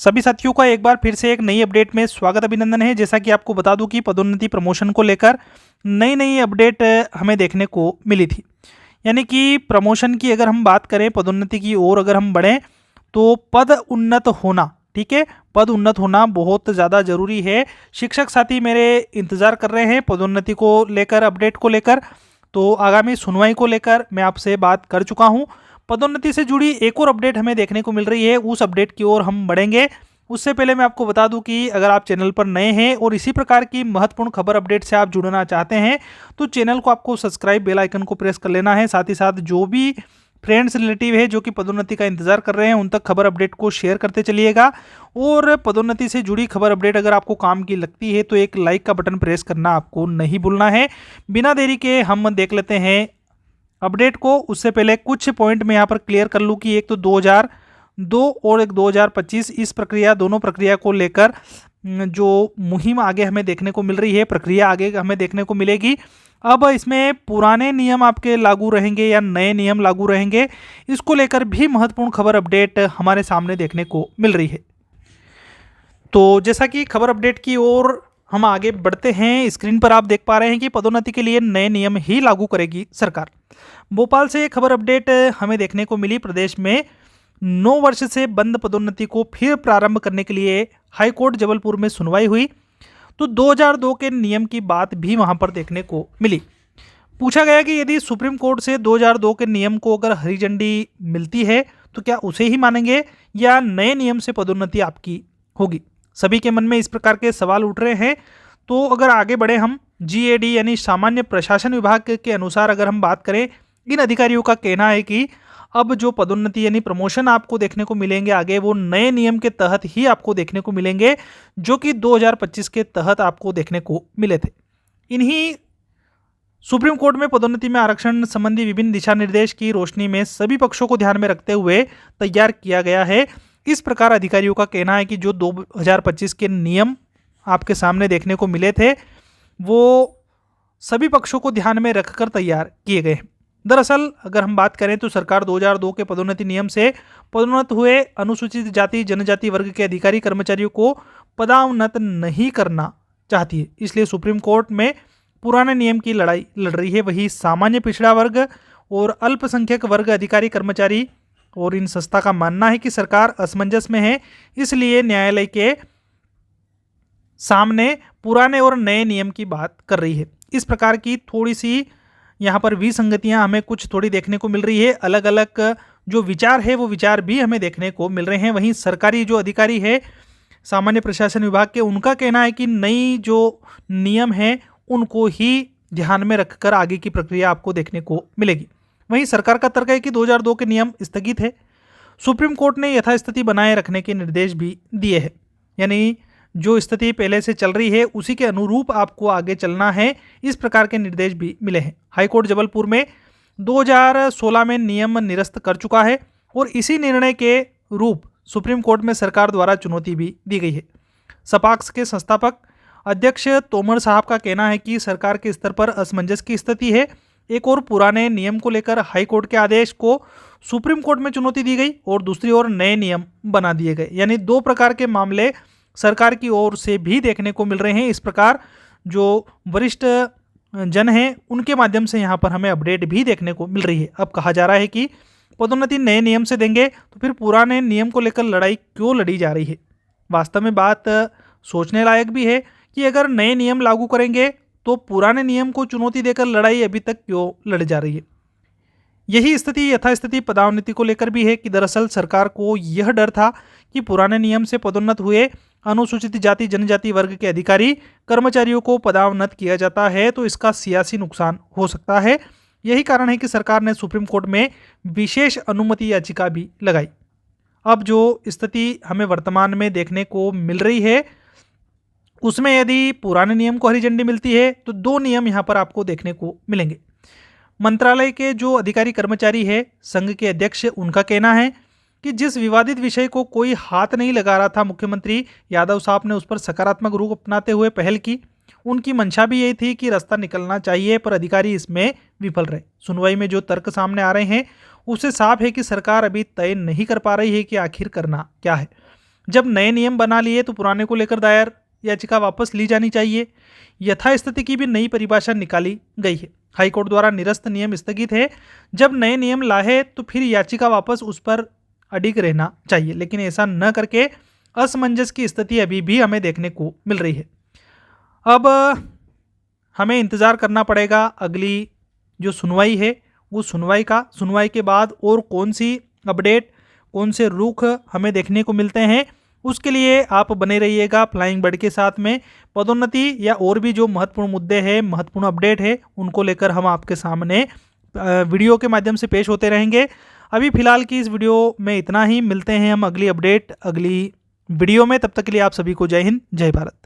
सभी साथियों का एक बार फिर से एक नई अपडेट में स्वागत अभिनंदन है। जैसा कि आपको बता दूं कि पदोन्नति प्रमोशन को लेकर नई नई अपडेट हमें देखने को मिली थी। यानी कि प्रमोशन की अगर हम बात करें, पदोन्नति की ओर अगर हम बढ़ें तो पद उन्नत होना, ठीक है, पद उन्नत होना बहुत ज़्यादा जरूरी है। शिक्षक साथी मेरे इंतज़ार कर रहे हैं पदोन्नति को लेकर, अपडेट को लेकर। तो आगामी सुनवाई को लेकर मैं आपसे बात कर चुका हूं। पदोन्नति से जुड़ी एक और अपडेट हमें देखने को मिल रही है, उस अपडेट की ओर हम बढ़ेंगे। उससे पहले मैं आपको बता दूं कि अगर आप चैनल पर नए हैं और इसी प्रकार की महत्वपूर्ण खबर अपडेट से आप जुड़ना चाहते हैं तो चैनल को आपको सब्सक्राइब, बेल आइकन को प्रेस कर लेना है। साथ ही साथ जो भी फ्रेंड्स रिलेटिव है जो कि पदोन्नति का इंतजार कर रहे हैं उन तक खबर अपडेट को शेयर करते चलिएगा। और पदोन्नति से जुड़ी खबर अपडेट अगर आपको काम की लगती है तो एक लाइक का बटन प्रेस करना आपको नहीं भूलना है। बिना देरी के हम देख लेते हैं अपडेट को। उससे पहले कुछ पॉइंट मैं यहाँ पर क्लियर कर लूँ कि एक तो 2002 और एक 2025 इस प्रक्रिया, दोनों प्रक्रिया को लेकर जो मुहिम आगे हमें देखने को मिल रही है, प्रक्रिया आगे हमें देखने को मिलेगी। अब इसमें पुराने नियम आपके लागू रहेंगे या नए नियम लागू रहेंगे, इसको लेकर भी महत्वपूर्ण खबर अपडेट हमारे सामने देखने को मिल रही है। तो जैसा कि खबर अपडेट की ओर हम आगे बढ़ते हैं, स्क्रीन पर आप देख पा रहे हैं कि पदोन्नति के लिए नए नियम ही लागू करेगी सरकार। भोपाल से खबर अपडेट हमें देखने को मिली। प्रदेश में 9 वर्ष से बंद पदोन्नति को फिर प्रारंभ करने के लिए हाईकोर्ट जबलपुर में सुनवाई हुई तो 2002 के नियम की बात भी वहां पर देखने को मिली। पूछा गया कि यदि सुप्रीम कोर्ट से 2002 के नियम को अगर हरी झंडी मिलती है तो क्या उसे ही मानेंगे या नए नियम से पदोन्नति आपकी होगी। सभी के मन में इस प्रकार के सवाल उठ रहे हैं। तो अगर आगे बढ़े हम, जीएडी यानी सामान्य प्रशासन विभाग के अनुसार अगर हम बात करें, इन अधिकारियों का कहना है कि अब जो पदोन्नति यानी प्रमोशन आपको देखने को मिलेंगे आगे, वो नए नियम के तहत ही आपको देखने को मिलेंगे जो कि 2025 के तहत आपको देखने को मिले थे। इन्हीं सुप्रीम कोर्ट में पदोन्नति में आरक्षण संबंधी विभिन्न दिशा निर्देश की रोशनी में सभी पक्षों को ध्यान में रखते हुए तैयार किया गया है। इस प्रकार अधिकारियों का कहना है कि जो 2025 के नियम आपके सामने देखने को मिले थे वो सभी पक्षों को ध्यान में रखकर तैयार किए गए हैं। दरअसल अगर हम बात करें तो सरकार 2002 के पदोन्नति नियम से पदोन्नत हुए अनुसूचित जाति जनजाति वर्ग के अधिकारी कर्मचारियों को पदोन्नत नहीं करना चाहती है, इसलिए सुप्रीम कोर्ट में पुराने नियम की लड़ाई लड़ रही है। वही सामान्य पिछड़ा वर्ग और अल्पसंख्यक वर्ग अधिकारी कर्मचारी और इन संस्था का मानना है कि सरकार असमंजस में है, इसलिए न्यायालय के सामने पुराने और नए नियम की बात कर रही है। इस प्रकार की थोड़ी सी यहाँ पर विसंगतियाँ हमें कुछ थोड़ी देखने को मिल रही है। अलग अलग जो विचार है वो विचार भी हमें देखने को मिल रहे हैं। वहीं सरकारी जो अधिकारी है सामान्य प्रशासन विभाग के, उनका कहना है कि नई जो नियम है उनको ही ध्यान में रखकर आगे की प्रक्रिया आपको देखने को मिलेगी। वहीं सरकार का तर्क है कि 2002 के नियम स्थगित है। सुप्रीम कोर्ट ने यथास्थिति बनाए रखने के निर्देश भी दिए हैं, यानी जो स्थिति पहले से चल रही है उसी के अनुरूप आपको आगे चलना है, इस प्रकार के निर्देश भी मिले हैं। हाईकोर्ट जबलपुर में 2016 में नियम निरस्त कर चुका है और इसी निर्णय के रूप सुप्रीम कोर्ट में सरकार द्वारा चुनौती भी दी गई है। सपाक्स के संस्थापक अध्यक्ष तोमर साहब का कहना है कि सरकार के स्तर पर असमंजस की स्थिति है। एक और पुराने नियम को लेकर हाईकोर्ट के आदेश को सुप्रीम कोर्ट में चुनौती दी गई और दूसरी ओर नए नियम बना दिए गए, यानी दो प्रकार के मामले सरकार की ओर से भी देखने को मिल रहे हैं। इस प्रकार जो वरिष्ठ जन हैं उनके माध्यम से यहाँ पर हमें अपडेट भी देखने को मिल रही है। अब कहा जा रहा है कि पदोन्नति नए नियम से देंगे तो फिर पुराने नियम को लेकर लड़ाई क्यों लड़ी जा रही है। वास्तव में बात सोचने लायक भी है कि अगर नए नियम लागू करेंगे तो पुराने नियम को चुनौती देकर लड़ाई अभी तक क्यों लड़ी जा रही है। यही स्थिति यथास्थिति पदोन्नति को लेकर भी है कि दरअसल सरकार को यह डर था कि पुराने नियम से पदोन्नत हुए अनुसूचित जाति जनजाति वर्ग के अधिकारी कर्मचारियों को पदोन्नत किया जाता है तो इसका सियासी नुकसान हो सकता है। यही कारण है कि सरकार ने सुप्रीम कोर्ट में विशेष अनुमति याचिका भी लगाई। अब जो स्थिति हमें वर्तमान में देखने को मिल रही है उसमें यदि पुराने नियम को हरी झंडी मिलती है तो दो नियम यहाँ पर आपको देखने को मिलेंगे। मंत्रालय के जो अधिकारी कर्मचारी है संघ के अध्यक्ष, उनका कहना है कि जिस विवादित विषय को कोई हाथ नहीं लगा रहा था, मुख्यमंत्री यादव साहब ने उस पर सकारात्मक रूप अपनाते हुए पहल की। उनकी मंशा भी यही थी कि रास्ता निकलना चाहिए, पर अधिकारी इसमें विफल रहे। सुनवाई में जो तर्क सामने आ रहे हैं उससे साफ है कि सरकार अभी तय नहीं कर पा रही है कि आखिर करना क्या है। जब नए नियम बना लिए तो पुराने को लेकर दायर याचिका वापस ली जानी चाहिए। यथास्थिति की भी नई परिभाषा निकाली गई है। हाईकोर्ट द्वारा निरस्त नियम स्थगित है। जब नए नियम लाए तो फिर याचिका वापस उस पर अडिग रहना चाहिए, लेकिन ऐसा न करके असमंजस की स्थिति अभी भी हमें देखने को मिल रही है। अब हमें इंतज़ार करना पड़ेगा अगली जो सुनवाई है वो सुनवाई के बाद और कौन सी अपडेट, कौन से रुख हमें देखने को मिलते हैं। उसके लिए आप बने रहिएगा फ्लाइंग बर्ड के साथ में। पदोन्नति या और भी जो महत्वपूर्ण मुद्दे हैं, महत्वपूर्ण अपडेट है, उनको लेकर हम आपके सामने वीडियो के माध्यम से पेश होते रहेंगे। अभी फिलहाल की इस वीडियो में इतना ही। मिलते हैं हम अगली अपडेट अगली वीडियो में। तब तक के लिए आप सभी को जय हिंद, जय भारत।